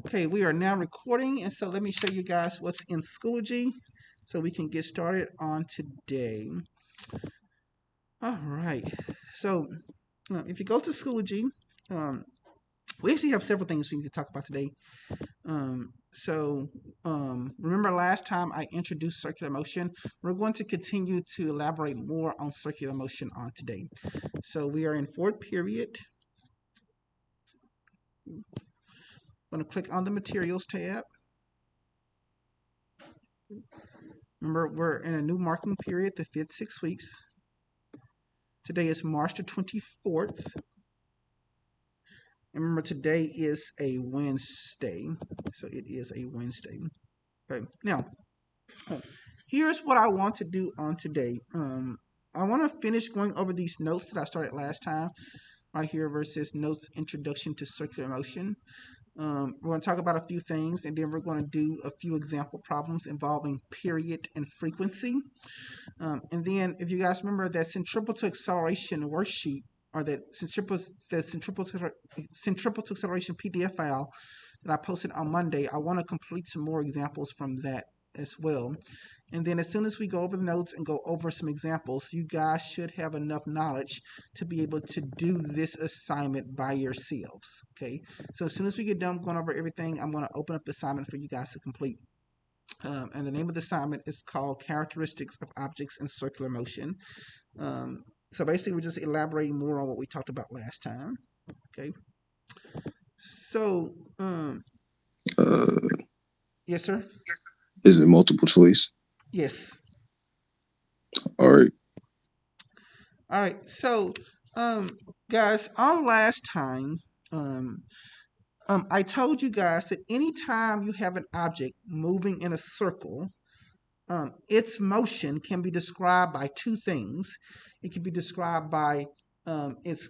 Okay, we are now recording, and so let me show you guys what's in Schoology so we can get started on today. All right, so if you go to Schoology, we actually have several things we need to talk about today. Remember last time I introduced circular motion? We're going to continue to elaborate more on circular motion on today. So we are in fourth period. I'm going to click on the materials tab. Remember, we're in a new marking period, the fifth 6 weeks. Today is March the 24th. And remember, today is a Wednesday. So it is a Wednesday. Okay, now, here's what I want to do on today. I want to finish going over these notes that I started last time, right here, versus notes introduction to circular motion. We're going to talk about a few things, and then we're going to do a few example problems involving period and frequency. And then, if you guys remember that centripetal acceleration worksheet, or that centripetal acceleration PDF file that I posted on Monday, I want to complete some more examples from that as well. And then as soon as we go over the notes and go over some examples, you guys should have enough knowledge to be able to do this assignment by yourselves. Okay, so as soon as we get done going over everything, I'm going to open up the assignment for you guys to complete. And the name of the assignment is called Characteristics of Objects in Circular Motion. So basically, we're just elaborating more on what we talked about last time. Okay. So, yes, sir? Is it multiple choice? Yes. All right. All right. So, guys, on last time, I told you guys that anytime you have an object moving in a circle, its motion can be described by two things. It can be described by its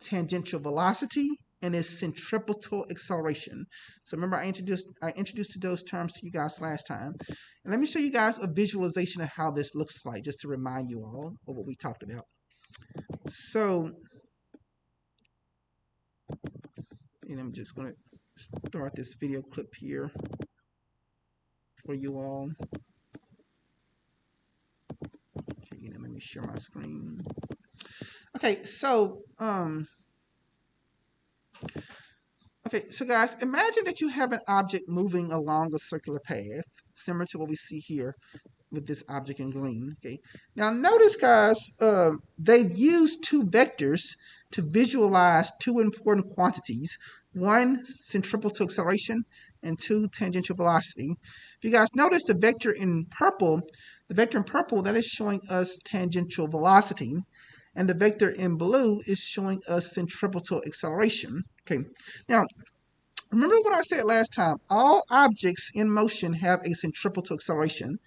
tangential velocity and its centripetal acceleration. So remember, I introduced those terms to you guys last time. And let me show you guys a visualization of how this looks like, just to remind you all of what we talked about. So, and I'm just going to start this video clip here for you all. Okay, let me share my screen. Okay, so guys, imagine that you have an object moving along a circular path, similar to what we see here with this object in green. Okay, now notice, guys, they've used two vectors to visualize two important quantities: one, centripetal acceleration, and two, tangential velocity. If you guys notice the vector in purple, that is showing us tangential velocity, and the vector in blue is showing us centripetal acceleration. Okay, now remember what I said last time: all objects in motion have a centripetal acceleration.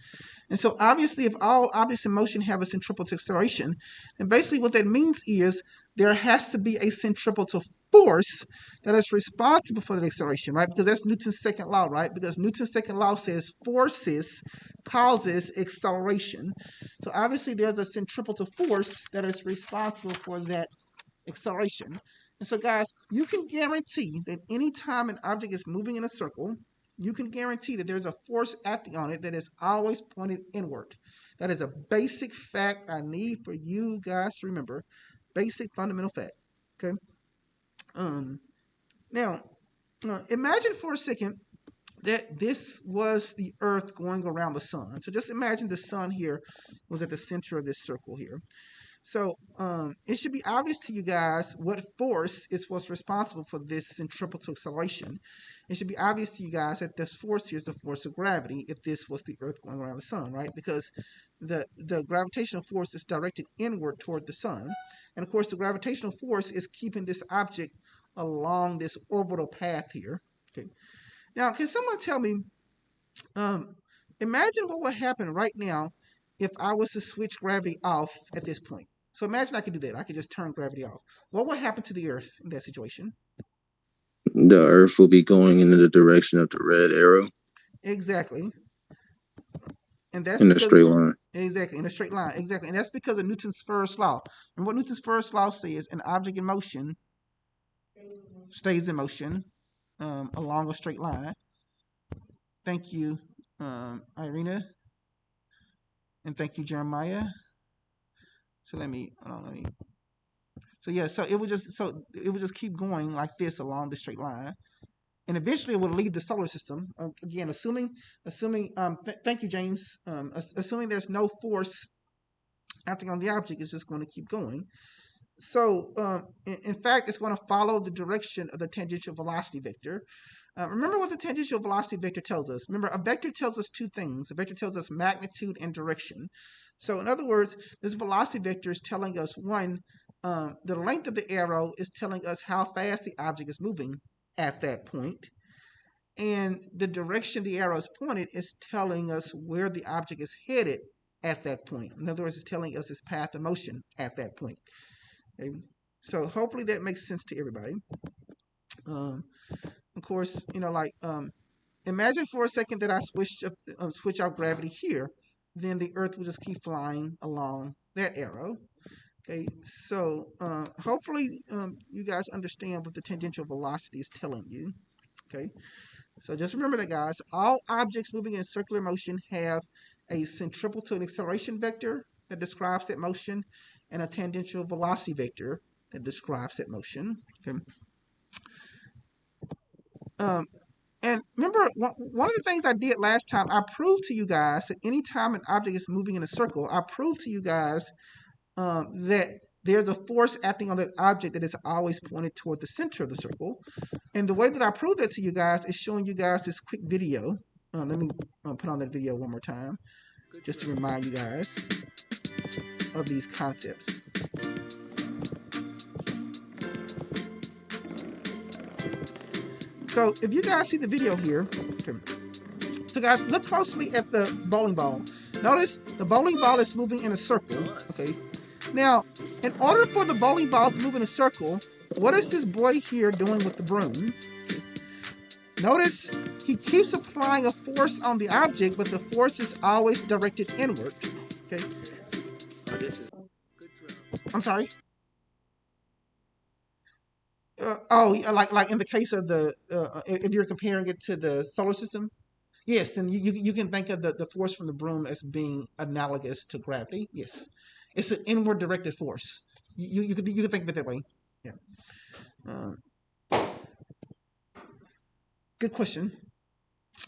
And so obviously, if all objects in motion have a centripetal acceleration, then basically what that means is there has to be a centripetal force that is responsible for the acceleration, right? Because that's Newton's second law, right? Because Newton's second law says forces causes acceleration. So obviously there's a centripetal force that is responsible for that acceleration. And so guys, you can guarantee that anytime an object is moving in a circle, you can guarantee that there's a force acting on it that is always pointed inward. That is a basic fact I need for you guys to remember. Basic fundamental fact. Okay. Now, imagine for a second that this was the Earth going around the sun. So just imagine the sun here was at the center of this circle here. So it should be obvious to you guys what force is what's responsible for this centripetal acceleration. It should be obvious to you guys that this force here is the force of gravity if this was the Earth going around the sun, right? Because the gravitational force is directed inward toward the sun. And of course, the gravitational force is keeping this object along this orbital path here. Okay. Now, can someone tell me, imagine what would happen right now if I was to switch gravity off at this point. So imagine I could do that. I could just turn gravity off. What would happen to the Earth in that situation? The Earth will be going in the direction of the red arrow. Exactly. And that's in a straight line. Exactly, in a straight line. Exactly. And that's because of Newton's first law. And what Newton's first law says, an object in motion stays in motion along a straight line. Thank you, Irina, and thank you, Jeremiah. So let me So yeah, so it would just keep going like this along the straight line, and eventually it would leave the solar system. Again, assuming thank you, James. Assuming there's no force acting on the object, it's just going to keep going. So in fact, it's going to follow the direction of the tangential velocity vector. Remember what the tangential velocity vector tells us. Remember, a vector tells us two things. A vector tells us magnitude and direction. So in other words, this velocity vector is telling us, one, the length of the arrow is telling us how fast the object is moving at that point. And the direction the arrow is pointed is telling us where the object is headed at that point. In other words, it's telling us its path of motion at that point. Okay? So hopefully that makes sense to everybody. Of course, imagine for a second that I switch out gravity here, then the Earth will just keep flying along that arrow. Okay, so hopefully you guys understand what the tangential velocity is telling you. Okay, so just remember that, guys. All objects moving in circular motion have a centripetal acceleration vector that describes that motion, and a tangential velocity vector that describes that motion. Okay. And remember, one of the things I did last time, I proved to you guys that anytime an object is moving in a circle, I proved to you guys that there's a force acting on that object that is always pointed toward the center of the circle. And the way that I proved that to you guys is showing you guys this quick video. Let me put on that video one more time, just to remind you guys of these concepts. So if you guys see the video here, okay. So guys, look closely at the bowling ball. Notice the bowling ball is moving in a circle. Okay. Now, in order for the bowling ball to move in a circle, what is this boy here doing with the broom? Notice he keeps applying a force on the object, but the force is always directed inward. Okay. I'm sorry. Like in the case of the if you're comparing it to the solar system, yes, then you can think of the force from the broom as being analogous to gravity. Yes, it's an inward directed force. You can think of it that way. Yeah. Good question.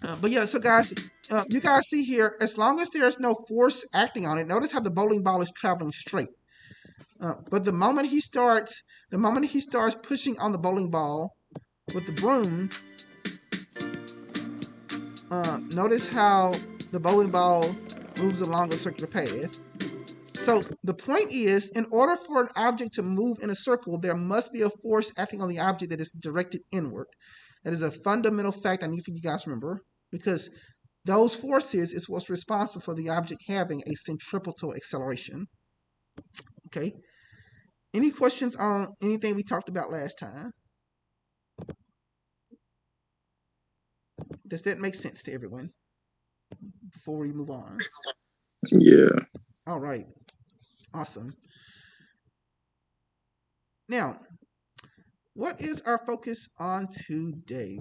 But yeah, so guys, you guys see here, as long as there's no force acting on it, notice how the bowling ball is traveling straight. But the moment he starts pushing on the bowling ball with the broom, notice how the bowling ball moves along a circular path. So the point is, in order for an object to move in a circle, there must be a force acting on the object that is directed inward. That is a fundamental fact I need for you guys to remember, because those forces is what's responsible for the object having a centripetal acceleration. Okay. Any questions on anything we talked about last time? Does that make sense to everyone before we move on? Yeah. All right. Awesome. Now, what is our focus on today?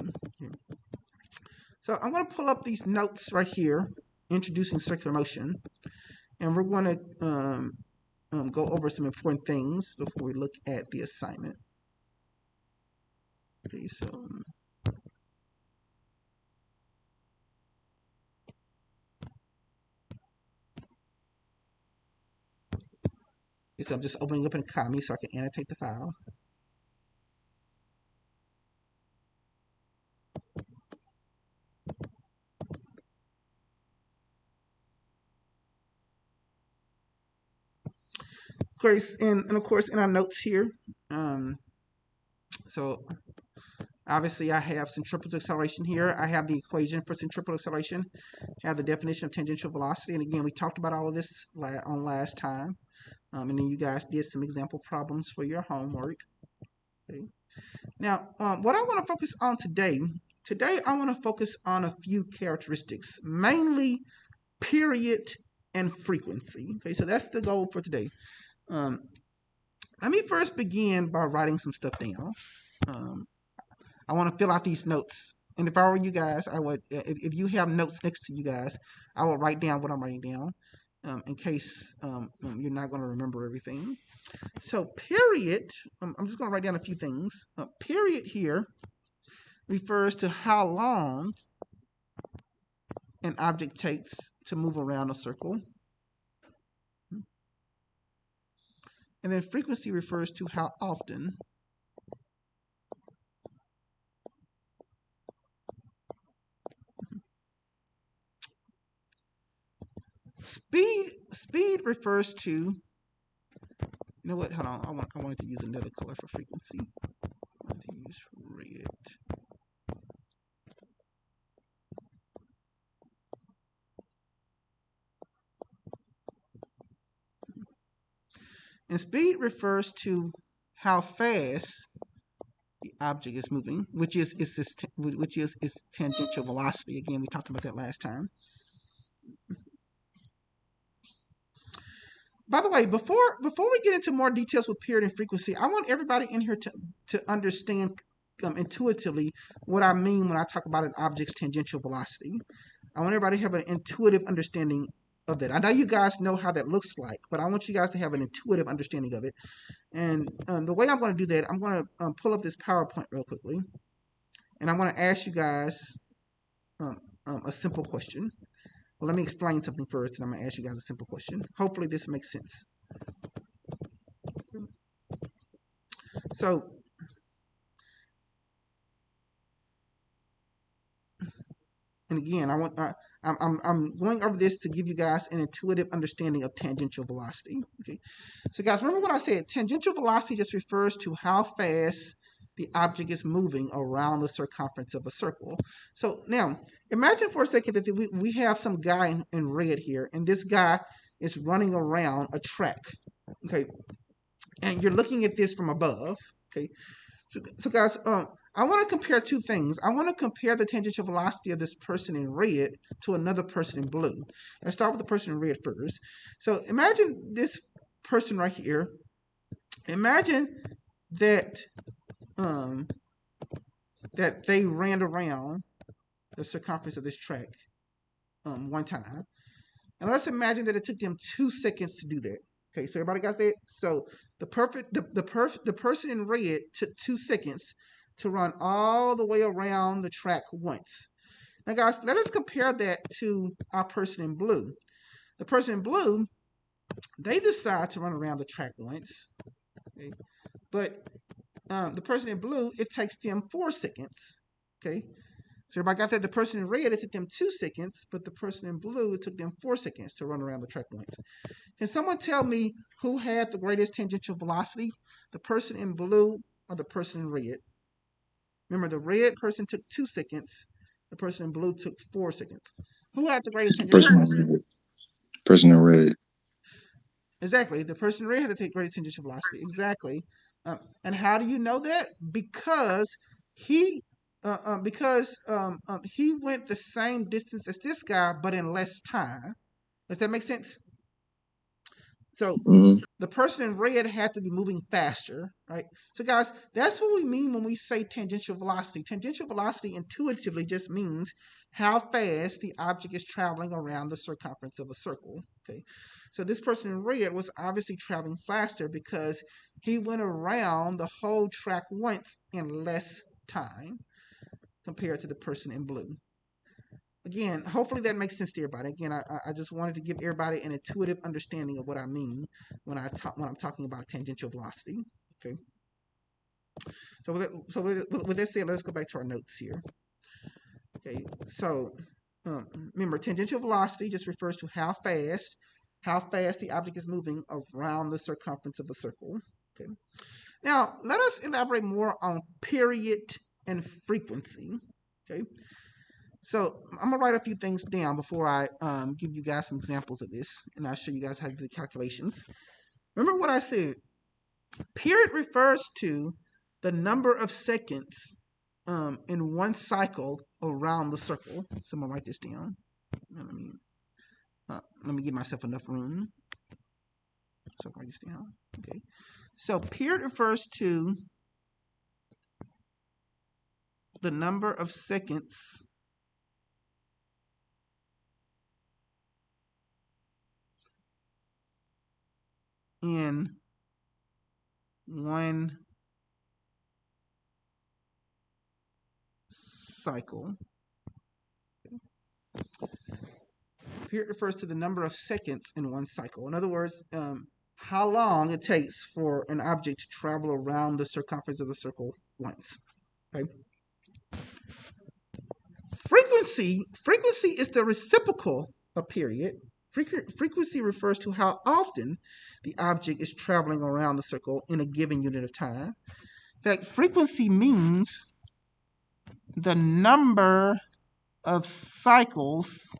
So I'm going to pull up these notes right here, introducing circular motion, and we're going to go over some important things before we look at the assignment. Okay, so I'm just opening up an economy so I can annotate the file. And of course, in our notes here, so obviously I have centripetal acceleration here. I have the equation for centripetal acceleration. I have the definition of tangential velocity. And again, we talked about all of this on last time. And then you guys did some example problems for your homework. Okay. Now, what I want to focus on today I want to focus on a few characteristics, mainly period and frequency. Okay, so that's the goal for today. Let me first begin by writing some stuff down. I want to fill out these notes. And if I were you guys, I would, if you have notes next to you guys, I will write down what I'm writing down in case you're not going to remember everything. So period, I'm just going to write down a few things. Period here refers to how long an object takes to move around a circle. And then frequency refers to how often. Speed refers to, you know what, hold on, I wanted to use another color for frequency. I wanted to use red. And speed refers to how fast the object is moving, which is its tangential velocity. Again, we talked about that last time. By the way, before we get into more details with period and frequency, I want everybody in here to understand intuitively what I mean when I talk about an object's tangential velocity. I want everybody to have an intuitive understanding of that. I know you guys know how that looks like, but I want you guys to have an intuitive understanding of it. And the way I'm going to do that, I'm going to pull up this PowerPoint real quickly, and I'm going to ask you guys a simple question. Well, let me explain something first, and I'm going to ask you guys a simple question. Hopefully this makes sense. So, and again, I'm going over this to give you guys an intuitive understanding of tangential velocity. Okay, so guys, remember what I said. Tangential velocity just refers to how fast the object is moving around the circumference of a circle. So now, imagine for a second that we have some guy in red here, and this guy is running around a track. Okay, and you're looking at this from above. Okay, so guys, I want to compare two things. I want to compare the tangential velocity of this person in red to another person in blue. Let's start with the person in red first. So imagine this person right here. Imagine that that they ran around the circumference of this track one time. And let's imagine that it took them 2 seconds to do that. Okay, so everybody got that? So the person in red took 2 seconds to run all the way around the track once. Now, guys, let us compare that to our person in blue. The person in blue, they decide to run around the track once, okay? But the person in blue, it takes them 4 seconds, okay? So everybody got that? The person in red, it took them 2 seconds, but the person in blue, it took them 4 seconds to run around the track once. Can someone tell me who had the greatest tangential velocity? The person in blue or the person in red? Remember, the red person took 2 seconds. The person in blue took 4 seconds. Who had the greatest tangential velocity? Person in red. Exactly. The person in red had to take greatest tangential velocity. Exactly. And how do you know that? Because he he went the same distance as this guy, but in less time. Does that make sense? So the person in red had to be moving faster, right? So guys, that's what we mean when we say tangential velocity. Tangential velocity intuitively just means how fast the object is traveling around the circumference of a circle. Okay, so this person in red was obviously traveling faster because he went around the whole track once in less time compared to the person in blue. Again, hopefully that makes sense to everybody. Again, I just wanted to give everybody an intuitive understanding of what I mean when I'm talking about tangential velocity. Okay. With that said, let's go back to our notes here. Okay. So remember, tangential velocity just refers to how fast the object is moving around the circumference of a circle. Okay. Now let us elaborate more on period and frequency. Okay. So I'm gonna write a few things down before I give you guys some examples of this, and I'll show you guys how to do the calculations. Remember what I said. Period refers to the number of seconds in one cycle around the circle. So I'm gonna write this down. Let me give myself enough room. So I'll write this down. Okay. So period refers to the number of seconds in one cycle. Period refers to the number of seconds in one cycle. In other words, how long it takes for an object to travel around the circumference of the circle once. Okay? Frequency is the reciprocal of period. Frequency refers to how often the object is traveling around the circle in a given unit of time. In fact, frequency means the number of cycles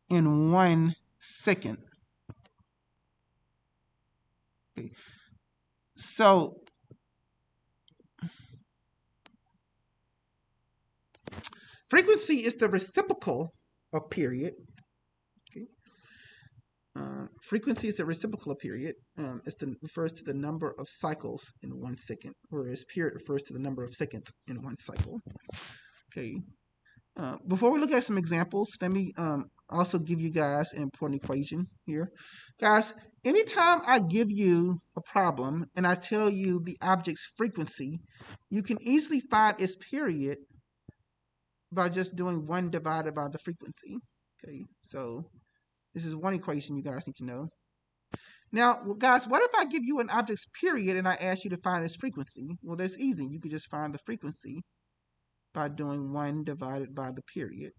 in 1 second. Okay. So frequency is the reciprocal of period. Okay. Frequency is the reciprocal of period. Refers to the number of cycles in 1 second, whereas period refers to the number of seconds in one cycle. Okay. Before we look at some examples, let me also give you guys an important equation here. Guys, anytime I give you a problem and I tell you the object's frequency, you can easily find its period by just doing 1 divided by the frequency. Okay, so this is one equation you guys need to know. Now, guys, what if I give you an object's period and I ask you to find its frequency? Well, that's easy. You could just find the frequency by doing 1 divided by the period.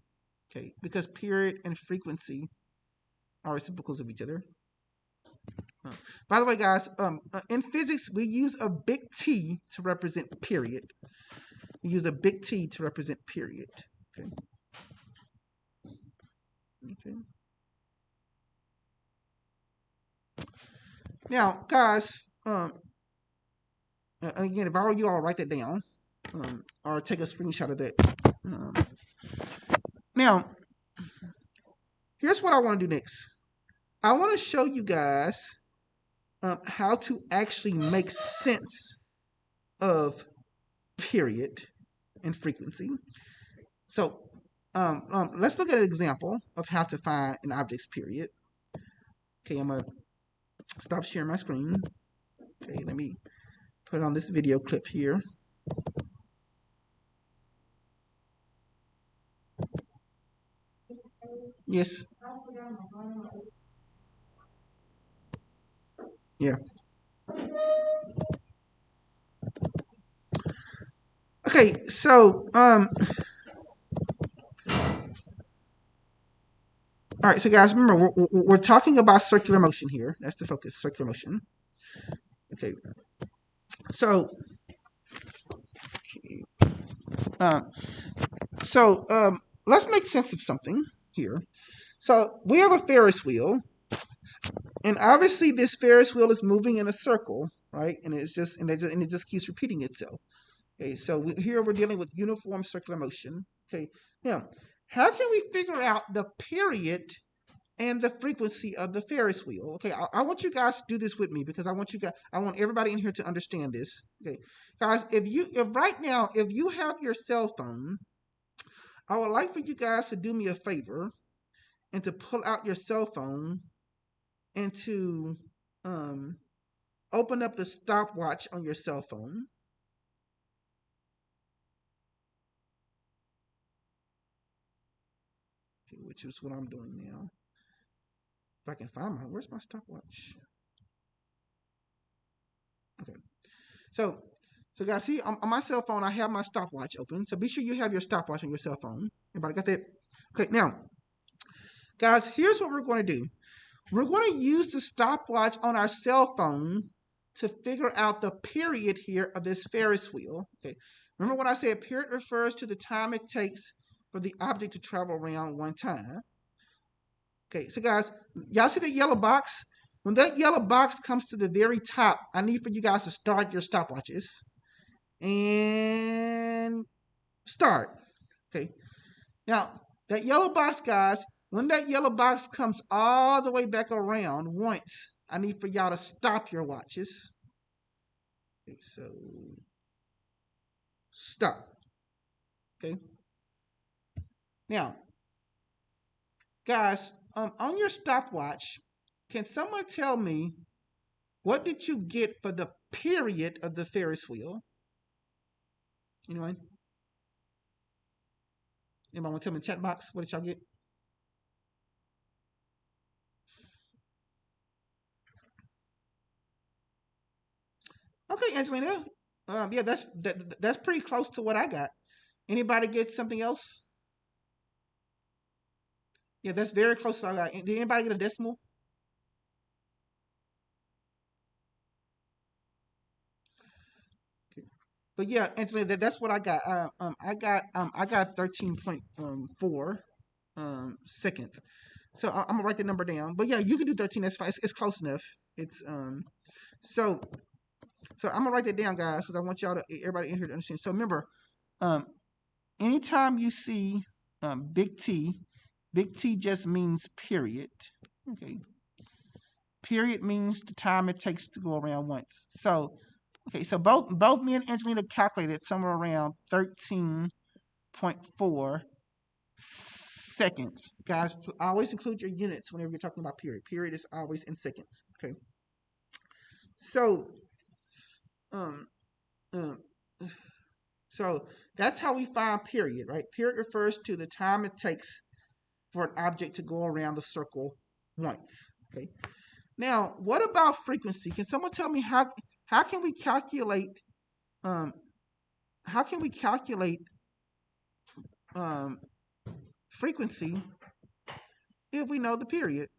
Okay, because period and frequency are reciprocals of each other. By the way, guys, in physics, we use a big T to represent period. We use a big T to represent period. Okay. Okay. Now, guys, again, if I were you, I'll write that down or take a screenshot of that. Now, here's what I want to do next. I want to show you guys how to actually make sense of period and frequency. So let's look at an example of how to find an object's period. Okay, I'm going to stop sharing my screen. Okay, let me put on this video clip here. Yes. Yeah. Okay, so all right, so guys, remember we're talking about circular motion here. That's the focus, circular motion. Okay. So let's make sense of something here. So we have a Ferris wheel, and obviously this Ferris wheel is moving in a circle, right? And it just keeps repeating itself. Okay, so here we're dealing with uniform circular motion. Okay, now how can we figure out the period and the frequency of the Ferris wheel? Okay, I want you guys to do this with me because I want everybody in here to understand this. Okay, guys, if right now you have your cell phone, I would like for you guys to do me a favor and to pull out your cell phone and to open up the stopwatch on your cell phone. Okay, which is what I'm doing now. If I can find where's my stopwatch? Okay. So guys, see on my cell phone, I have my stopwatch open. So be sure you have your stopwatch on your cell phone. Everybody got that? Okay, now, guys, here's what we're going to do. We're going to use the stopwatch on our cell phone to figure out the period here of this Ferris wheel. Okay. Remember what I said, period refers to the time it takes for the object to travel around one time. Okay, so guys, y'all see the yellow box? When that yellow box comes to the very top, I need for you guys to start your stopwatches. And start. Okay. Now, that yellow box, guys, when that yellow box comes all the way back around once, I need for y'all to stop your watches. Okay, so stop. Okay. Now, guys, on your stopwatch, can someone tell me what did you get for the period of the Ferris wheel? Anyone? Anybody want to tell me in the chat box? What did y'all get? Okay, Angelina. Yeah, that's pretty close to what I got. Anybody get something else? Yeah, that's very close to what I got. Did anybody get a decimal? But yeah, Angelina, that's what I got. I got 13.4 seconds. So I'm gonna write the number down. But yeah, you can do 13. That's fine. It's close enough. It's so so I'm gonna write that down, guys, because I want y'all to everybody in here to understand. So remember, um, anytime you see big T just means period. Okay, period means the time it takes to go around once. So okay, so both me and Angelina calculated somewhere around 13.4 seconds. Guys, always include your units whenever you're talking about period. Period is always in seconds. Okay. So um um so that's how we find period, right? Period refers to the time it takes for an object to go around the circle once. Okay. Now, what about frequency? Can someone tell me how can we calculate um how can we calculate um frequency if we know the period?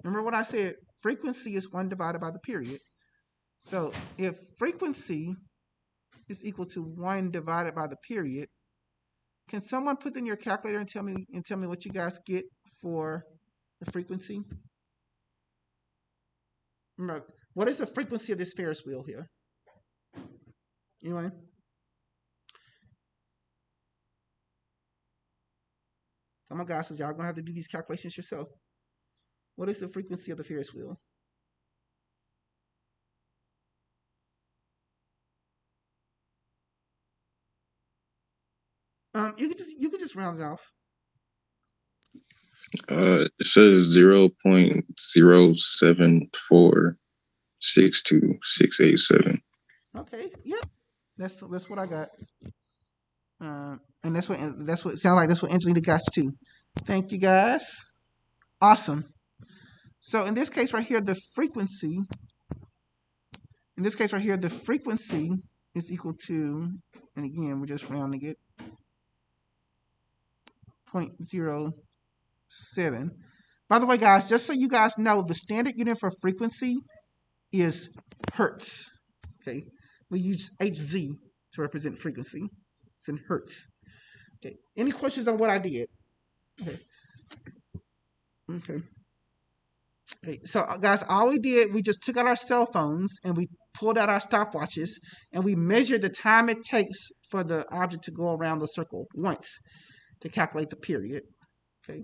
Remember what I said? Frequency is 1 divided by the period. So if frequency is equal to 1 divided by the period, can someone put in your calculator and tell me what you guys get for the frequency? Remember, what is the frequency of this Ferris wheel here? Anyone? Come on, guys, so y'all gonna have to do these calculations yourself. What is the frequency of the Ferris wheel? You can just round it off. It says 0.07462687. Okay, yeah, that's what I got. And that's what it sounds like. That's what Angelina got too. Thank you, guys. Awesome. So in this case right here, the frequency. In this case right here, the frequency is equal to, and again we're just rounding it, 0.07. By the way, guys, just so you guys know, the standard unit for frequency is hertz. Okay, we use Hz to represent frequency. It's in hertz. Okay. Any questions on what I did? Okay. Okay. Okay. So, guys, all we did, we just took out our cell phones and we pulled out our stopwatches and we measured the time it takes for the object to go around the circle once to calculate the period. Okay.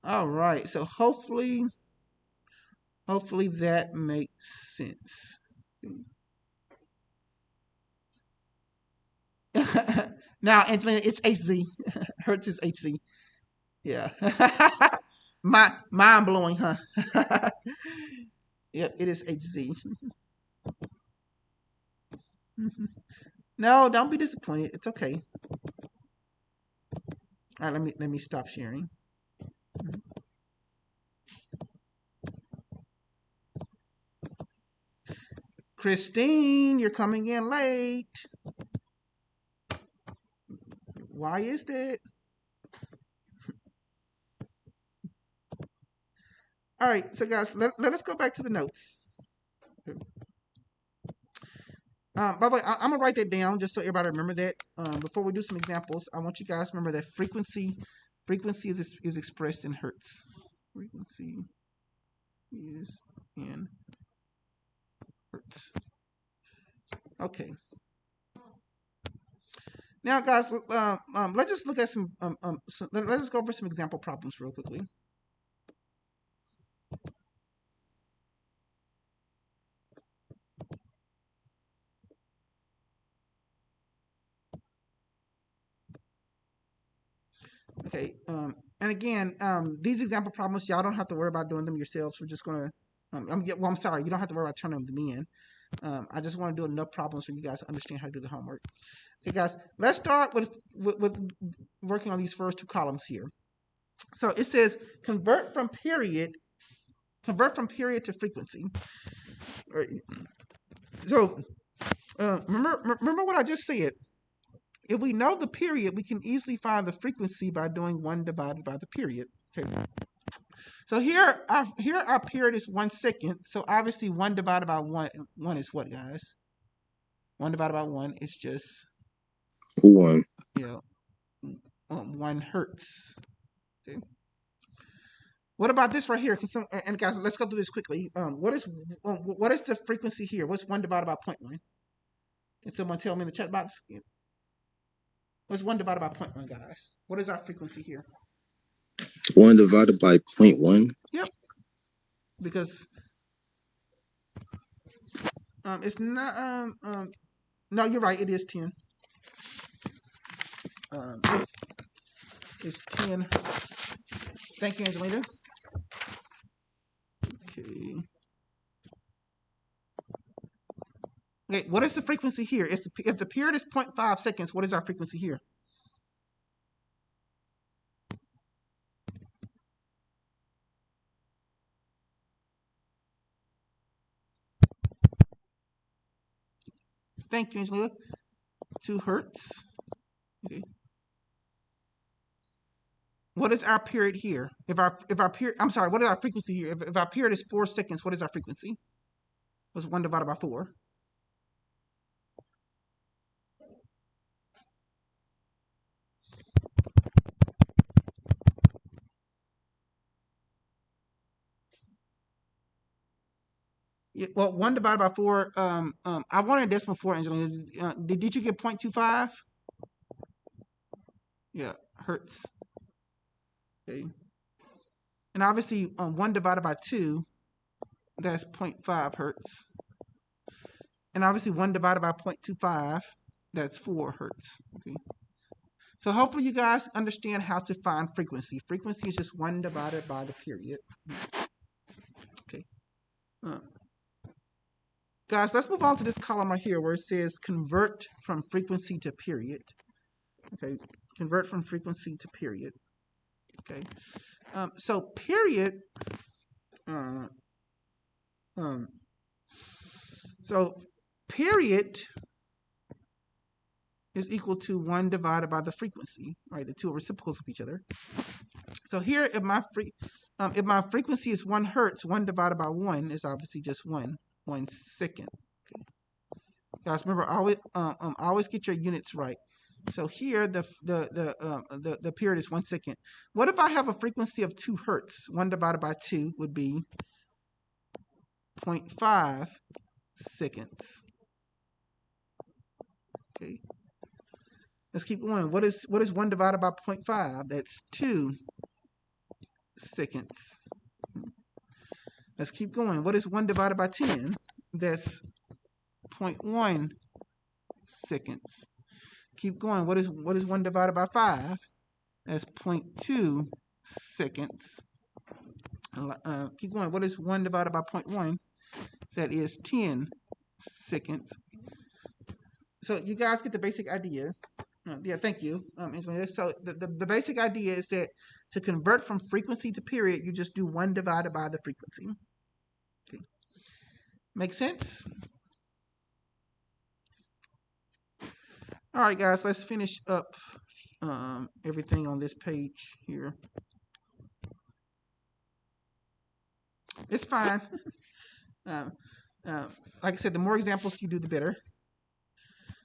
All right. So hopefully that makes sense. Now, Angelina, it's HZ. Hertz is HZ. Yeah. Mind blowing, huh? Yep, it is HZ. No, don't be disappointed. It's okay. All right, let me stop sharing. Christine, you're coming in late. Why is that? All right, so guys, let us go back to the notes. By the way, I'm gonna write that down just so everybody remember that. Before we do some examples, I want you guys to remember that frequency is expressed in hertz. Frequency is in hertz. Okay. Now, guys, let's just look at let's go over some example problems real quickly. Okay. And again, these example problems, y'all don't have to worry about doing them yourselves. We're just gonna. I'm sorry. You don't have to worry about turning them to me in. I just want to do enough problems for you guys to understand how to do the homework. Okay, guys. Let's start with working on these first two columns here. So it says convert from period to frequency. Right. So remember what I just said. If we know the period, we can easily find the frequency by doing 1 divided by the period. Okay. So here our period is 1 second. So obviously 1 divided by 1 is what, guys? 1 divided by 1 is just 1. 1 hertz. Okay. What about this right here? And guys, let's go through this quickly. What is the frequency here? What's 1 divided by 0.1? Can someone tell me in the chat box? What's 1 divided by 0.1, guys? What is our frequency here? 1 divided by 0.1? Yep. Because it's not no, you're right, it is 10. It's 10. Thank you, Angelina. Okay. Okay, what is the frequency here? If the period is 0.5 seconds, what is our frequency here? Thank you, Angelina. 2 hertz. Okay. What is our period here? If our period, I'm sorry, what is our frequency here? If our period is 4 seconds, what is our frequency? What's 1 divided by 4? Yeah, well, 1 divided by 4. I wanted a decimal 4, Angelina. Did you get 0.25? Yeah, hertz. Okay. And obviously, 1 divided by 2, that's 0.5 hertz. And obviously, 1 divided by 0.25, that's 4 hertz. Okay. So hopefully you guys understand how to find frequency. Frequency is just 1 divided by the period. Okay. Guys, let's move on to this column right here where it says convert from frequency to period. Okay. Convert from frequency to period. Okay. So period. So period is equal to 1 divided by the frequency, right? The two are reciprocals of each other. So here, if my frequency is 1 hertz, 1 divided by 1 is obviously just 1 second. Okay. Guys, remember, always get your units right. So here, the period is 1 second. What if I have a frequency of 2 hertz? 1 divided by 2 would be 0.5 seconds. Okay. Let's keep going. What is 1 divided by 0.5? That's 2 seconds. Let's keep going. What is 1 divided by 10? That's 0.1 seconds. Keep going. What is 1 divided by 5? That's 0.2 seconds. Keep going. What is 1 divided by 0.1? That is 10 seconds. So you guys get the basic idea. Yeah, thank you. So the basic idea is that to convert from frequency to period, you just do 1 divided by the frequency. Okay. Make sense? All right, guys, let's finish up everything on this page here. It's fine. Like I said, the more examples you do, the better.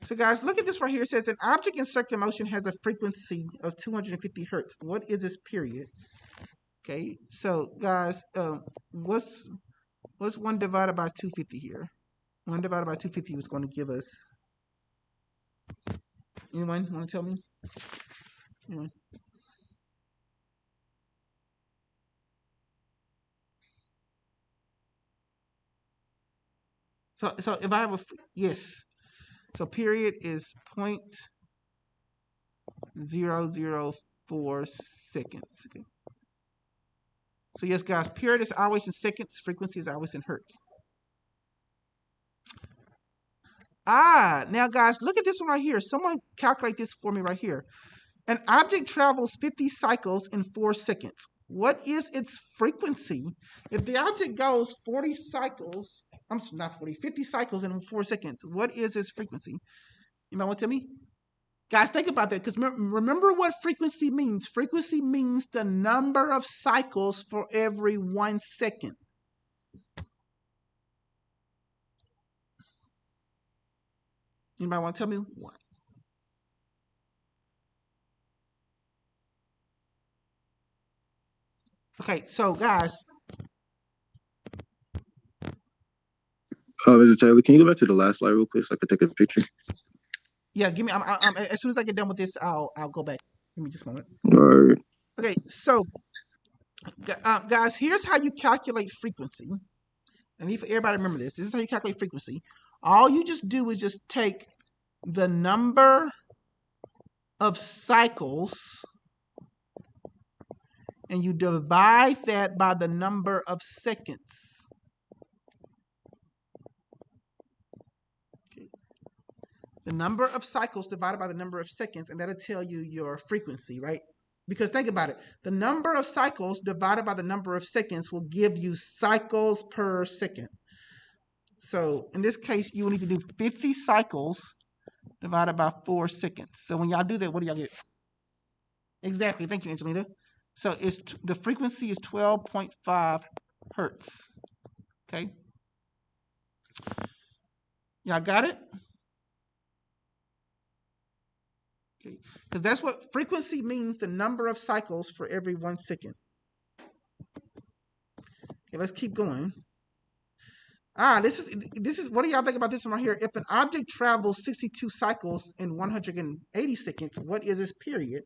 So guys, look at this right here. It says an object in circular motion has a frequency of 250 hertz. What is this period? Okay, so guys, what's 1 divided by 250 here? 1 divided by 250 was going to give us. Anyone want to tell me? Anyone? So if I have a yes, so period is 0.005 4 seconds. Okay. So yes, guys, period is always in seconds, frequency is always in hertz. Now guys, look at this one right here. Someone calculate this for me right here. An object travels 50 cycles in 4 seconds. What is its frequency? If the object goes 40 cycles, I'm not 40, 50 cycles in 4 seconds, what is its frequency? You might want to tell me? Guys, think about that, because remember what frequency means. Frequency means the number of cycles for every 1 second. Anybody want to tell me what? Okay, so guys. Mr. Taylor, can you go back to the last slide real quick so I can take a picture? Yeah, give me. As soon as I get done with this, I'll go back. Give me just a moment. All right. Okay, so guys, here's how you calculate frequency. And if everybody remember this, this is how you calculate frequency. All you just do is just take the number of cycles and you divide that by the number of seconds. Okay. The number of cycles divided by the number of seconds, and that'll tell you your frequency, right? Because think about it. The number of cycles divided by the number of seconds will give you cycles per second. So in this case, you will need to do 50 cycles divided by 4 seconds. So when y'all do that, what do y'all get? Exactly. Thank you, Angelina. So the frequency is 12.5 hertz. Okay. Y'all got it? Okay. Because that's what frequency means, the number of cycles for every 1 second. Okay, let's keep going. This is what do y'all think about this one right here? If an object travels 62 cycles in 180 seconds, what is its period?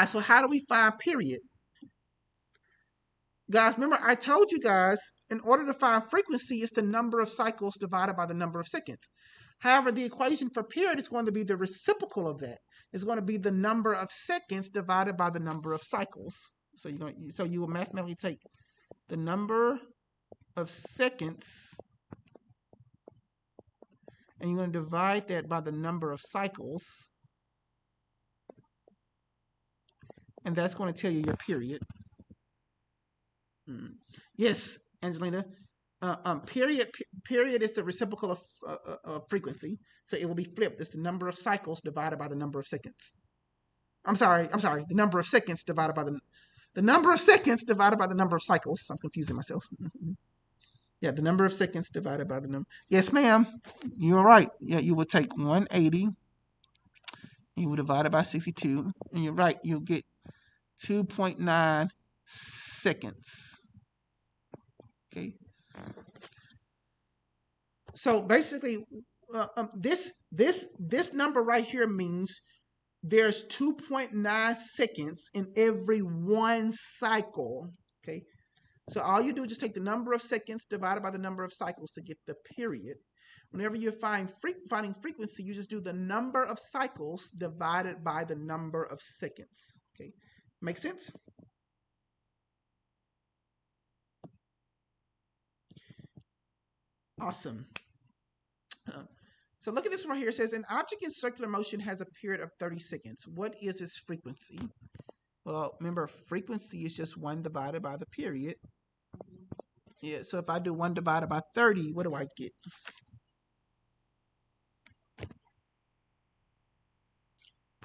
So how do we find period? Guys, remember I told you guys, in order to find frequency, it's the number of cycles divided by the number of seconds. However, the equation for period is going to be the reciprocal of that. It's going to be the number of seconds divided by the number of cycles. So you will mathematically take the number of seconds and you're going to divide that by the number of cycles, and that's going to tell you your period. Yes, Angelina. Period is the reciprocal of frequency, so it will be flipped. It's the number of cycles divided by the number of seconds. I'm sorry. The number of seconds divided by the number of seconds divided by the number of cycles. I'm confusing myself. Yeah, the number of seconds divided by the number. Yes, ma'am. You're right. Yeah, you would take 180. You would divide it by 62. And you're right. You'll get 2.9 seconds. Okay. So basically, this number right here means there's 2.9 seconds in every 1 cycle. Okay. So all you do is just take the number of seconds divided by the number of cycles to get the period. Whenever you're finding frequency, you just do the number of cycles divided by the number of seconds. Okay, make sense? Awesome. So look at this one right here. It says an object in circular motion has a period of 30 seconds. What is its frequency? Well, remember, frequency is just 1 divided by the period. Yeah, so if I do 1 divided by 30, what do I get?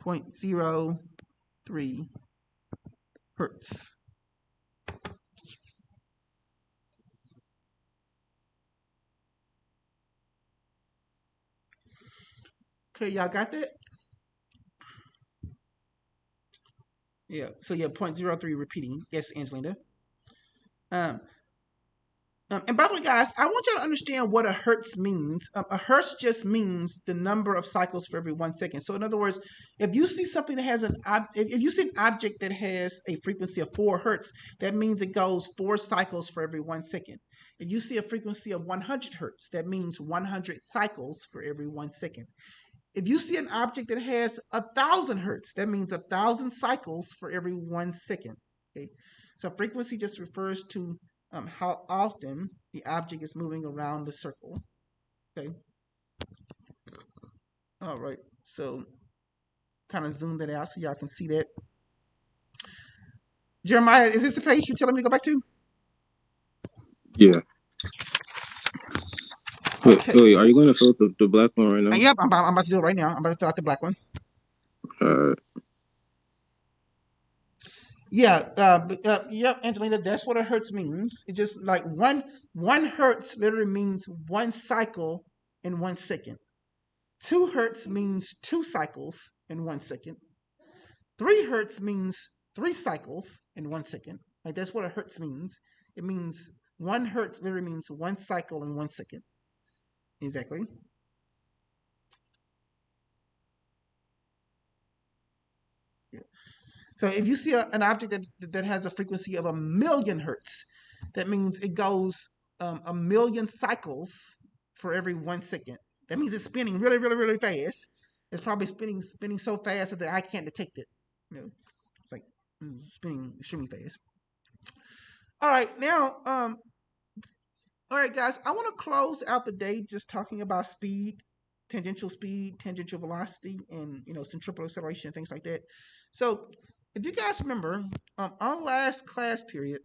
0.03 hertz. Okay, y'all got that? Yeah, so yeah, 0.03 repeating. Yes, Angelina. And by the way, guys, I want y'all to understand what a hertz means. A hertz just means the number of cycles for every 1 second. So in other words, if you see something that has if you see an object that has a frequency of 4 hertz, that means it goes 4 cycles for every 1 second. If you see a frequency of 100 hertz, that means 100 cycles for every 1 second. if you see an object that has 1,000 hertz, that means 1,000 cycles for every 1 second. Okay, so frequency just refers to how often the object is moving around the circle. Okay, all right. So kind of zoom that out so y'all can see that. Jeremiah, is this the page you're telling me to go back to? Yeah. Okay. Wait, are you going to fill up the black one right now? Yep, I'm about to do it right now. I'm about to fill out the black one. Yeah, yep, Angelina, that's what a hertz means. It just like one hertz literally means 1 cycle in 1 second. 2 hertz means 2 cycles in 1 second. 3 hertz means 3 cycles in 1 second. Like that's what a hertz means. It means 1 hertz literally means 1 cycle in 1 second. Exactly. Yeah. So if you see an object that has a frequency of 1,000,000 hertz, that means it goes 1,000,000 cycles for every 1 second. That means it's spinning really, really, really fast. It's probably spinning so fast that I can't detect it. You know, it's like spinning extremely fast. All right, now, all right, guys, I want to close out the day just talking about speed, tangential velocity, and centripetal acceleration and things like that. So, if you guys remember, our last class period,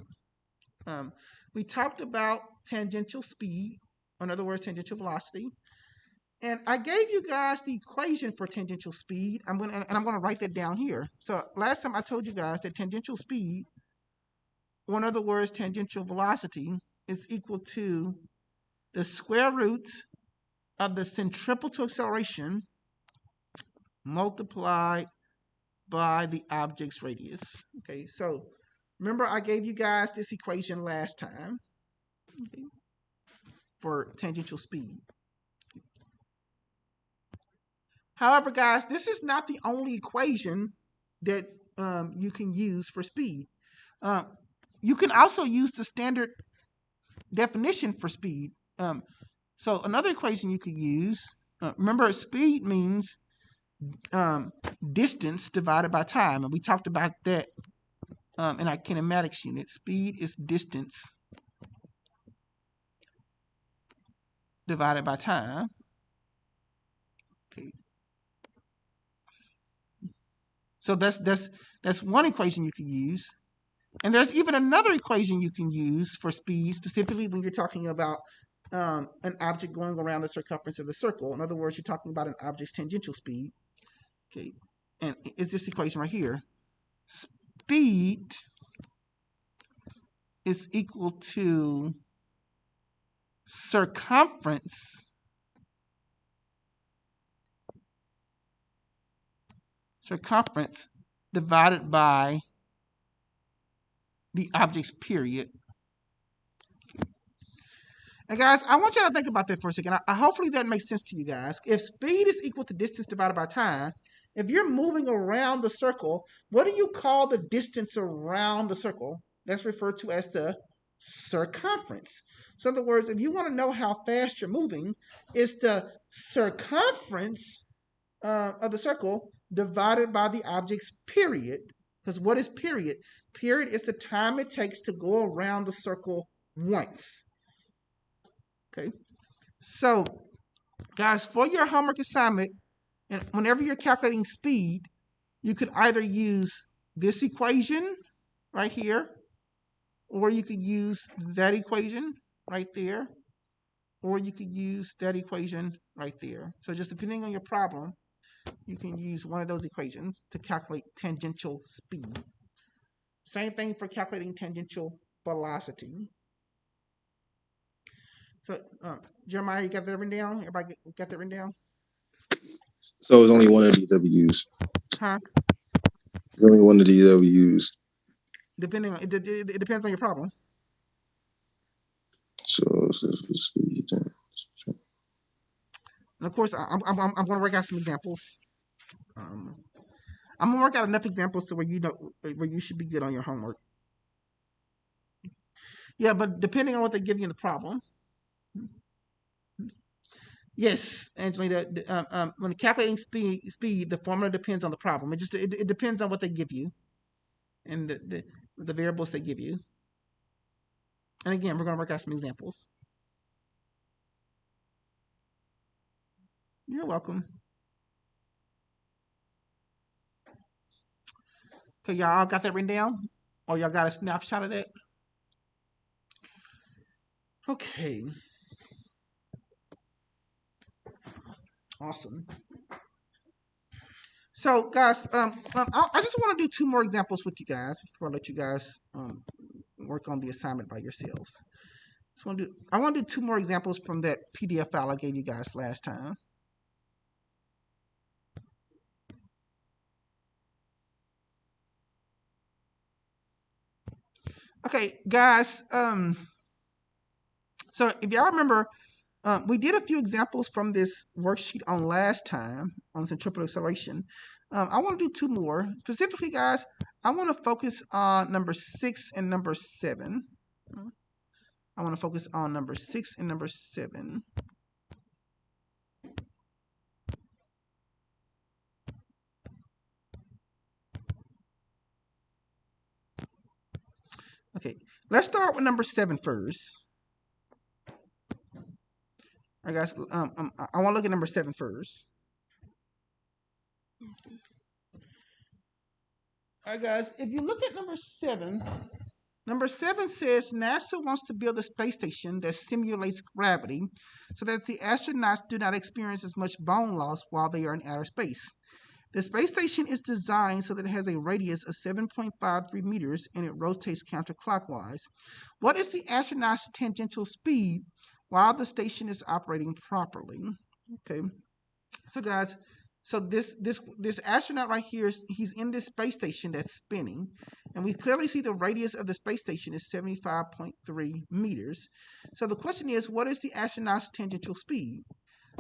um, we talked about tangential speed, in other words, tangential velocity, and I gave you guys the equation for tangential speed. I'm gonna write that down here. So last time I told you guys that tangential speed, or in other words, tangential velocity, is equal to the square root of the centripetal acceleration multiplied by the object's radius. Okay, so remember I gave you guys this equation last time, okay, for tangential speed. However, guys, this is not the only equation that you can use for speed. Uh, you can also use the standard definition for speed. So another equation you could use, remember speed means distance divided by time. And we talked about that in our kinematics unit. Speed is distance divided by time. Okay. So that's one equation you can use. And there's even another equation you can use for speed, specifically when you're talking about an object going around the circumference of the circle. In other words, you're talking about an object's tangential speed. Okay, and it's this equation right here. Speed is equal to circumference divided by the object's period. And guys, I want you to think about that for a second. Hopefully that makes sense to you guys. If speed is equal to distance divided by time, if you're moving around the circle, what do you call the distance around the circle? That's referred to as the circumference. So in other words, if you want to know how fast you're moving, it's the circumference of the circle divided by the object's period. Because what is period? Period is the time it takes to go around the circle once. Okay. So, guys, for your homework assignment, and whenever you're calculating speed, you could either use this equation right here, or you could use that equation right there, or you could use that equation right there. So just depending on your problem, you can use one of those equations to calculate tangential speed. Same thing for calculating tangential velocity. So, Jeremiah, you got that written down? Everybody got that written down? So it's only one of these that we use. Huh? There's only one of these that we use. Depending on it depends on your problem. So this is speed. And of course, I'm going to work out some examples. I'm going to work out enough examples to where where you should be good on your homework. Yeah, but depending on what they give you in the problem. Yes, Angelina. When calculating speed, the formula depends on the problem. It depends on what they give you and the variables they give you. And again, we're going to work out some examples. You're welcome. Okay, y'all got that written down, or y'all got a snapshot of that? Okay, awesome. So, guys, I just want to do two more examples with you guys before I let you guys work on the assignment by yourselves. I want to do two more examples from that PDF file I gave you guys last time. Okay, guys. So if y'all remember, we did a few examples from this worksheet on last time on centripetal acceleration. I want to do two more. Specifically, guys, I want to focus on number 6 and number 7. I want to focus on number 6 and number 7. Okay, let's start with number 7 first. All right, guys, I want to look at number 7 first. All right, guys, if you look at number 7 says NASA wants to build a space station that simulates gravity so that the astronauts do not experience as much bone loss while they are in outer space. The space station is designed so that it has a radius of 7.53 meters and it rotates counterclockwise. What is the astronaut's tangential speed while the station is operating properly? Okay, so guys, so this astronaut right here he's in this space station that's spinning, and we clearly see the radius of the space station is 75.3 meters. So the question is, what is the astronaut's tangential speed?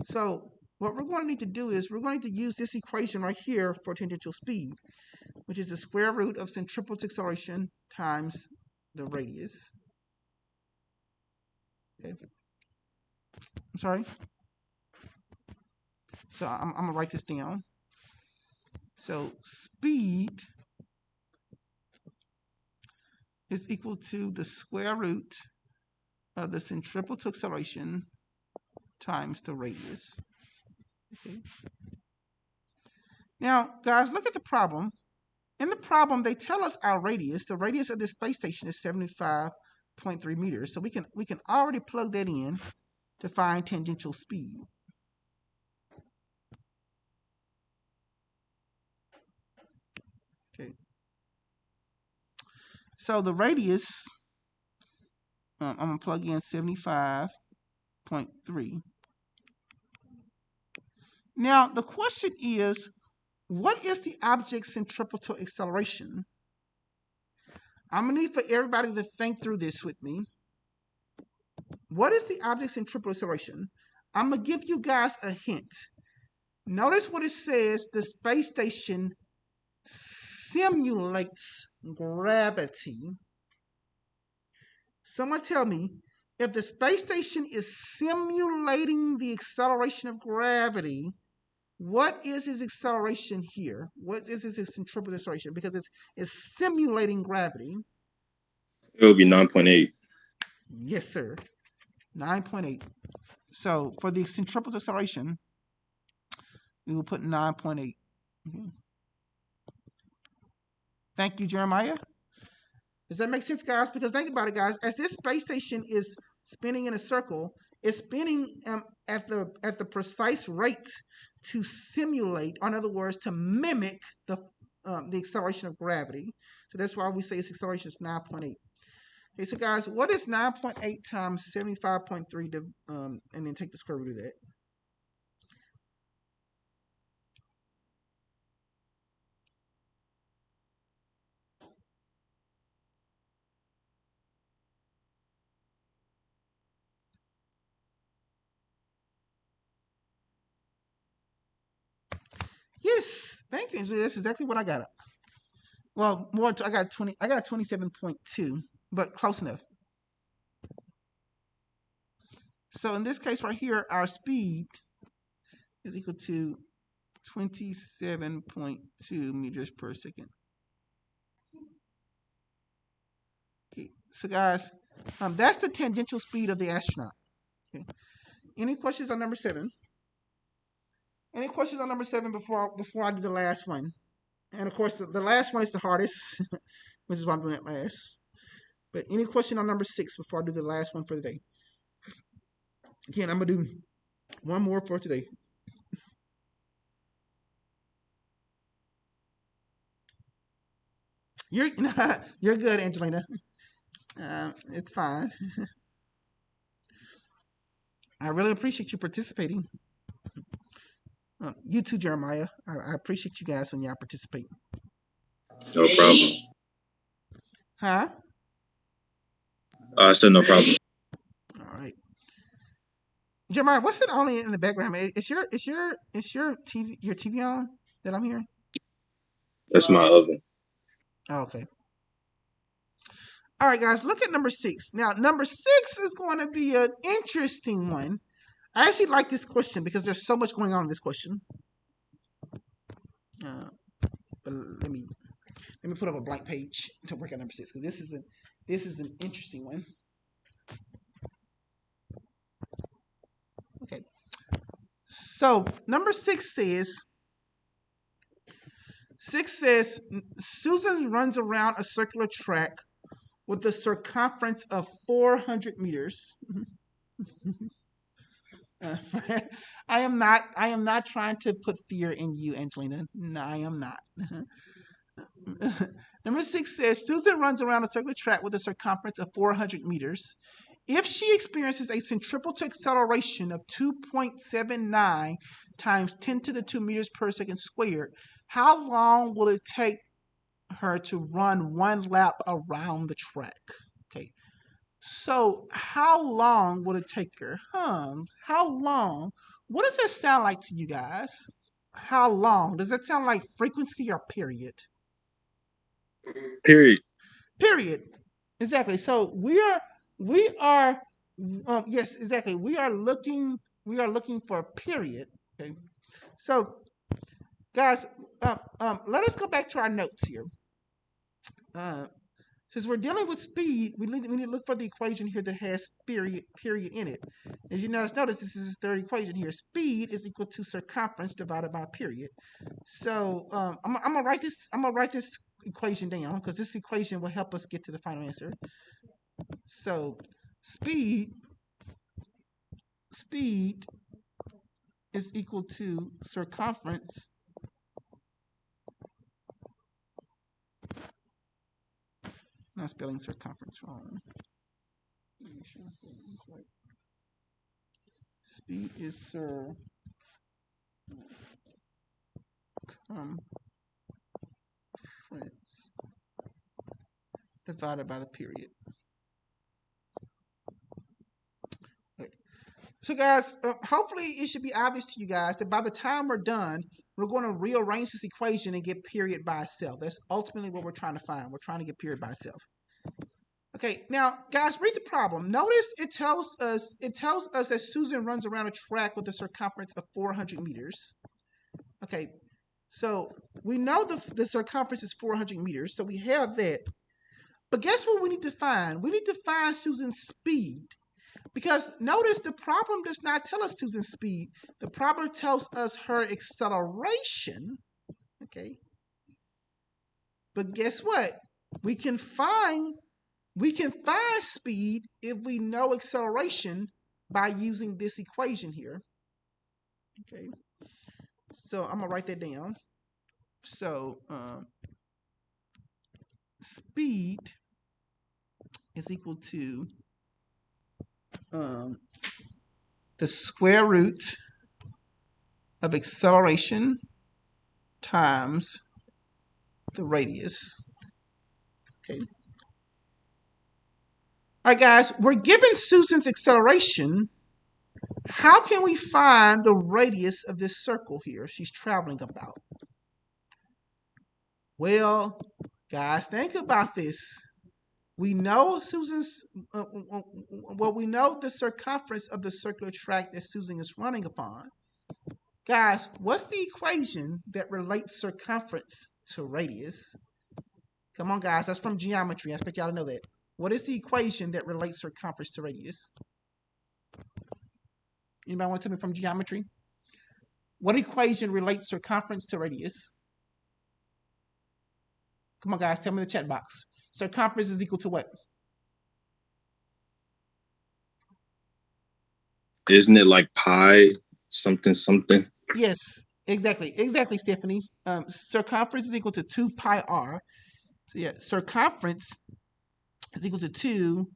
So what we're going to need to do is we're going to use this equation right here for tangential speed, which is the square root of centripetal acceleration times the radius. Okay. I'm sorry. So I'm going to write this down. So speed is equal to the square root of the centripetal acceleration times the radius. Okay. Now, guys, look at the problem. In the problem, they tell us our radius. The radius of this space station is 75.3 meters. So we can already plug that in to find tangential speed. Okay. So the radius, I'm going to plug in 75.3. Now, the question is, what is the object's centripetal acceleration? I'm going to need for everybody to think through this with me. What is the object's centripetal acceleration? I'm going to give you guys a hint. Notice what it says, the space station simulates gravity. Someone tell me, if the space station is simulating the acceleration of gravity, what is its acceleration here? What is its centripetal acceleration? Because it's simulating gravity. It would be 9.8. Yes, sir. 9.8. So for the centripetal acceleration, we will put 9.8. Mm-hmm. Thank you, Jeremiah. Does that make sense, guys? Because think about it, guys. As this space station is spinning in a circle, it's spinning at the precise rate to simulate, or in other words, to mimic the acceleration of gravity. So that's why we say its acceleration is 9.8. Okay, so guys, what is 9.8 times 75.3 and then take the square root of that? Yes, thank you. So that's exactly what I got. Well, more. I got 20. I got 27.2, but close enough. So in this case right here, our speed is equal to 27.2 meters per second. Okay, so guys, that's the tangential speed of the astronaut. Okay. Any questions on number 7? Any questions on number 7 before I do the last one? And of course, the last one is the hardest, which is why I'm doing it last. But any question on number 6 before I do the last one for the day? Again, I'm gonna do one more for today. You're you're good, Angelina. It's fine. I really appreciate you participating. You too, Jeremiah. I appreciate you guys when y'all participate. No problem. Huh? I said no problem. All right. Jeremiah, what's it only in the background? Is your TV on that I'm hearing? That's my oven. Oh, okay. All right, guys, look at number 6. Now, number 6 is going to be an interesting one. I actually like this question because there's so much going on in this question. But let me put up a blank page to work out number 6 because this is an interesting one. Okay. So number 6 says Susan runs around a circular track with a circumference of 400 meters. I am not trying to put fear in you, Angelina. No, I am not. Number 6 says Susan runs around a circular track with a circumference of 400 meters. If she experiences a centripetal acceleration of 2.79 times 10 to the 2 meters per second squared, how long will it take her to run one lap around the track? Okay. So how long would it take her? How long? What does that sound like to you guys? How long? Does that sound like frequency or period? Period. Period. Exactly. So we are yes, exactly. We are looking for a period. Okay. So guys, let us go back to our notes here. Since we're dealing with speed, we need to look for the equation here that has period in it. As you notice, this is the third equation here. Speed is equal to circumference divided by period. So I'm gonna write this equation down because this equation will help us get to the final answer. So speed is equal to circumference not spelling circumference wrong. Speed is circumference divided by the period. Okay. So guys, hopefully it should be obvious to you guys that by the time we're done, we're going to rearrange this equation and get period by itself. That's ultimately what we're trying to find. We're trying to get period by itself. Okay, now guys, read the problem. Notice it tells us that Susan runs around a track with a circumference of 400 meters. Okay, so we know the circumference is 400 meters, so we have that. But guess what we need to find? We need to find Susan's speed. Because notice the problem does not tell us Susan's speed. The problem tells us her acceleration. Okay. But guess what? We can find speed if we know acceleration by using this equation here. Okay. So I'm gonna write that down. So speed is equal to the square root of acceleration times the radius. Okay. All right, guys, we're given Susan's acceleration. How can we find the radius of this circle here she's traveling about? Well, guys, think about this. We know we know the circumference of the circular track that Susan is running upon. Guys, what's the equation that relates circumference to radius? Come on, guys. That's from geometry. I expect y'all to know that. What is the equation that relates circumference to radius? Anybody want to tell me from geometry? What equation relates circumference to radius? Come on, guys. Tell me in the chat box. Circumference is equal to what? Isn't it like pi something something? Yes, exactly. Exactly, Stephanie. Circumference is equal to 2 pi r. So yeah, circumference is equal to 2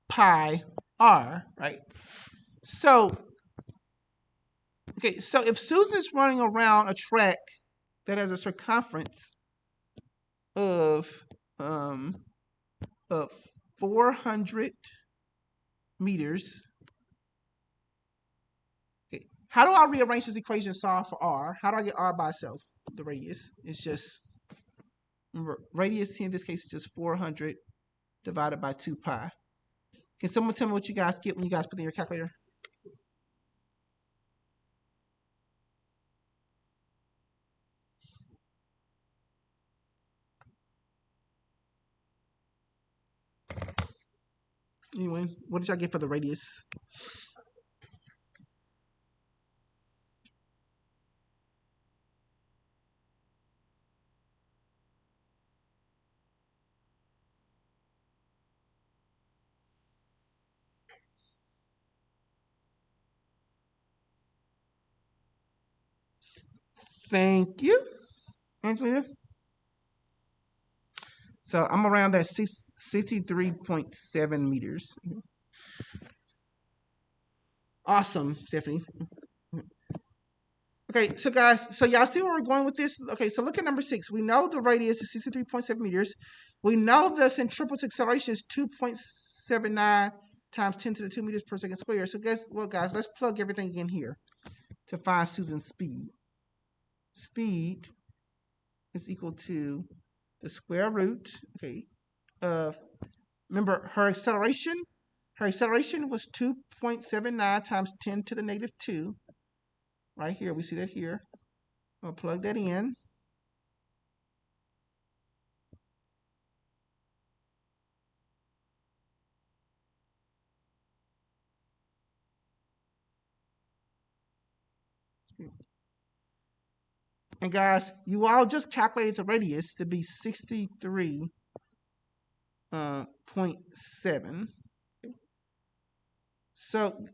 pi r, right? So, okay, so if Susan's running around a track that has a circumference of um of 400 meters, okay, how do I rearrange this equation to solve for r? How do I get r by itself? The radius is just, remember, radius in this case is just 400 divided by 2 pi. Can someone tell me what you guys get when you guys put in your calculator? Anyway, what did y'all get for the radius? Thank you, Angelina. So I'm around that 63.7 meters. Awesome, Stephanie. Okay, so guys, so y'all see where we're going with this? Okay, so look at number 6. We know the radius is 63.7 meters. We know the centripetal acceleration is 2.79 times 10 to the 2 meters per second squared. So guess what, guys? Let's plug everything in here to find Susan's speed. Speed is equal to the square root, okay, of, remember, her acceleration was 2.79 times 10 to the negative 2. Right here, we see that here. I'll plug that in. And guys, you all just calculated the radius to be 63.7. So,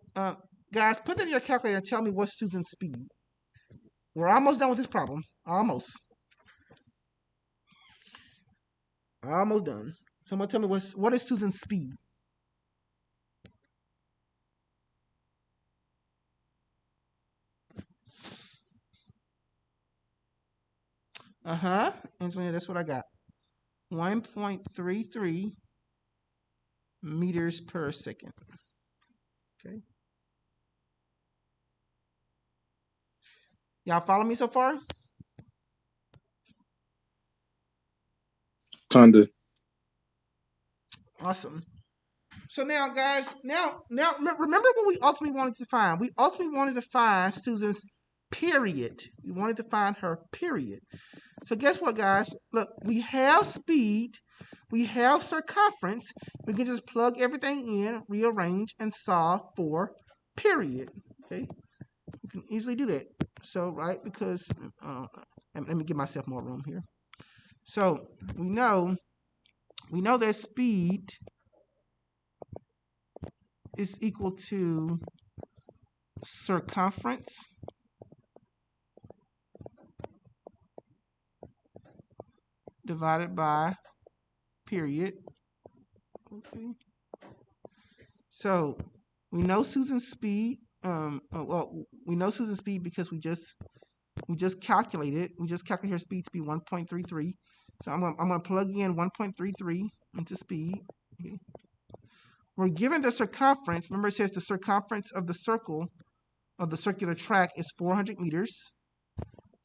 guys, put that in your calculator and tell me what's Susan's speed. We're almost done with this problem. Almost. Almost done. Someone tell me what is Susan's speed? Angelina, that's what I got. 1.33 meters per second. Okay. Y'all follow me so far? Kinda. Awesome. So now, guys, now remember what we ultimately wanted to find. We ultimately wanted to find Susan's period. We wanted to find her period. So guess what, guys? Look, we have speed, we have circumference. We can just plug everything in, rearrange, and solve for period. Okay, we can easily do that. So, right, because let me give myself more room here. So we know that speed is equal to circumference divided by period. Okay. So we know Susan's speed. Well, we know Susan's speed because we just calculated. We just calculated her speed to be 1.33. So I'm gonna plug in 1.33 into speed. Okay. We're given the circumference. Remember, it says the circumference of the circle of the circular track is 400 meters.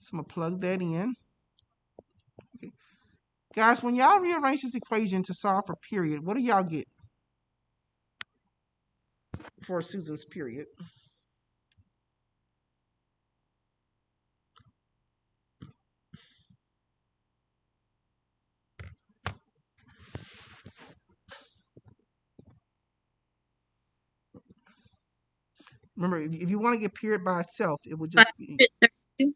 So I'm gonna plug that in. Okay. Guys, when y'all rearrange this equation to solve for period, what do y'all get for Susan's period? Remember, if you want to get period by itself, it would just be. 532.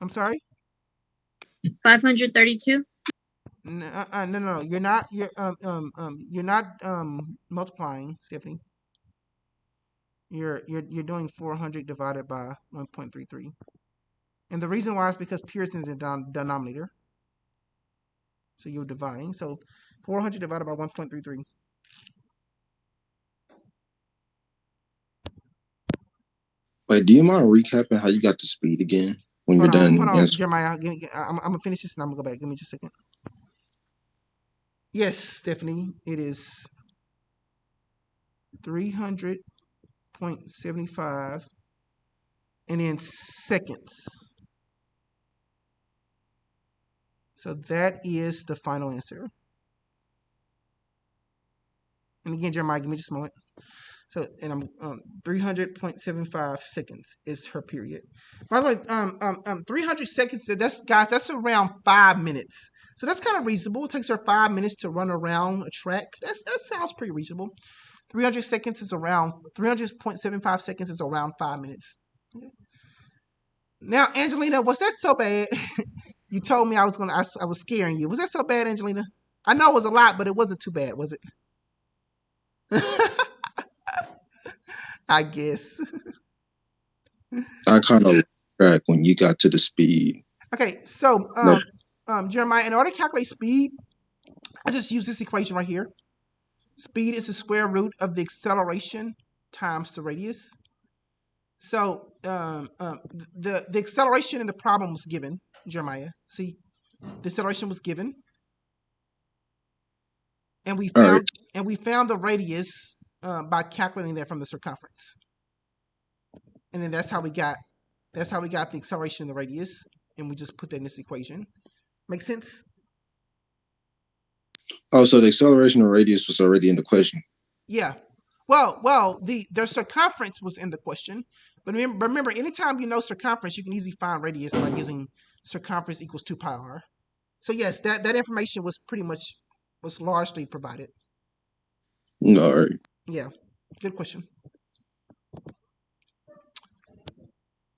I'm sorry. 532. No. You're not. You're not multiplying, Stephanie. You're doing 400 divided by 1.33, and the reason why is because period's in the denominator. So you're dividing. So 400 divided by 1.33. Wait, do you mind recapping how you got the speed again when you're done? Hold on, Jeremiah. I'm gonna finish this and I'm gonna go back. Give me just a second. Yes, Stephanie, it is 300.75 and in seconds. So that is the final answer. And again, Jeremiah, give me just a moment. So, and I'm 300.75 seconds is her period. By the way, 300 seconds. That's around 5 minutes. So that's kind of reasonable. It takes her 5 minutes to run around a track. That sounds pretty reasonable. 300 seconds is around 300.75 seconds is around 5 minutes. Okay. Now, Angelina, was that so bad? You told me I was scaring you. Was that so bad, Angelina? I know it was a lot, but it wasn't too bad, was it? I guess. I kind of track when you got to the speed. Okay, so Jeremiah, in order to calculate speed, I just use this equation right here. Speed is the square root of the acceleration times the radius. So the acceleration in the problem was given, Jeremiah. See, the acceleration was given, and we found the radius by calculating that from the circumference, and then that's how we got the acceleration in the radius, and we just put that in this equation. Make sense? Oh, so the acceleration and radius was already in the question. Yeah. Well, their circumference was in the question, but remember, anytime you know circumference, you can easily find radius by using circumference equals 2 pi r. So yes, that information was largely provided. All right. Yeah, good question.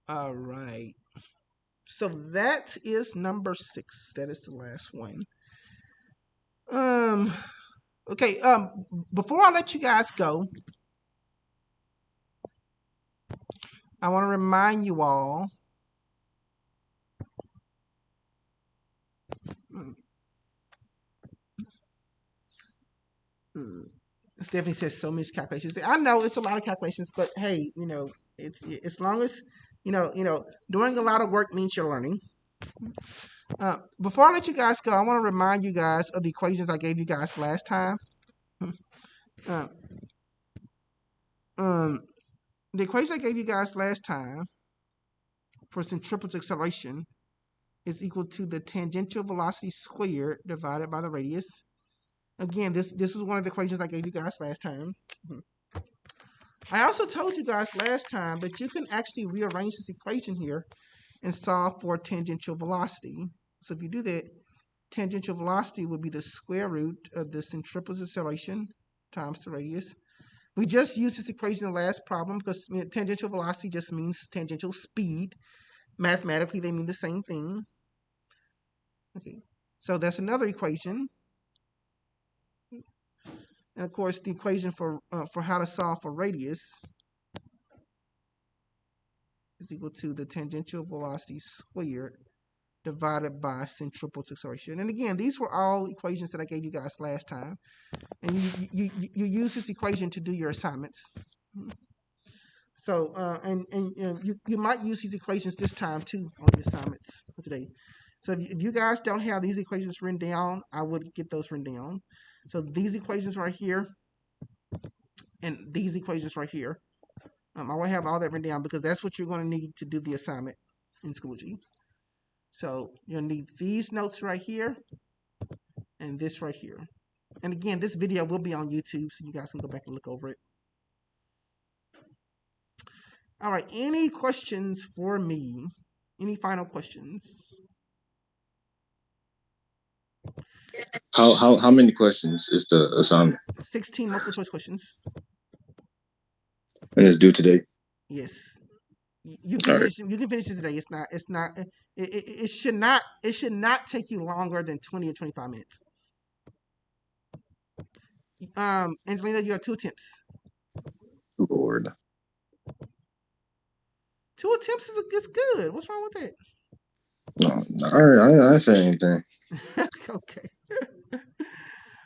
All right. So that is number 6. That is the last one. Okay. Before I let you guys go, I want to remind you all. Stephanie says so many calculations. I know it's a lot of calculations, but hey, it's as long as doing a lot of work means you're learning. Before I let you guys go, I want to remind you guys of the equations I gave you guys last time. The equation I gave you guys last time for centripetal acceleration is equal to the tangential velocity squared divided by the radius. Again, this is one of the equations I gave you guys last time. I also told you guys last time that you can actually rearrange this equation here and solve for tangential velocity. So if you do that, tangential velocity would be the square root of the centripetal acceleration times the radius. We just used this equation in the last problem because tangential velocity just means tangential speed. Mathematically, they mean the same thing. Okay, so that's another equation. And of course, the equation for how to solve for radius is equal to the tangential velocity squared divided by centripetal acceleration. And again, these were all equations that I gave you guys last time. And you use this equation to do your assignments. So, you might use these equations this time too on your assignments for today. So if you guys don't have these equations written down, I would get those written down. So these equations right here and these equations right here, I will have all that written down because that's what you're going to need to do the assignment in Schoology. So you'll need these notes right here and this right here. And again, this video will be on YouTube, so you guys can go back and look over it. All right, any questions for me? Any final questions? How many questions is the assignment? 16 multiple choice questions. And it's due today. Yes. You can All right. finish. You can finish it today. It's not. It's not. It should not. It should not take you longer than 20 or 25 minutes. Angelina, you have 2 attempts. Lord. 2 attempts is good. What's wrong with No, all right. I say anything. that? Okay.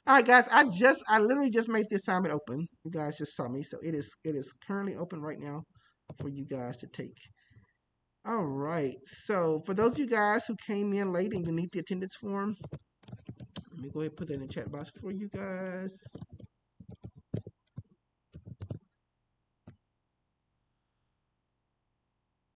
All right, guys. I literally just made the assignment open. You guys just saw me, so it is currently open right now for you guys to take. All right. So for those of you guys who came in late and you need the attendance form, let me go ahead and put that in the chat box for you guys.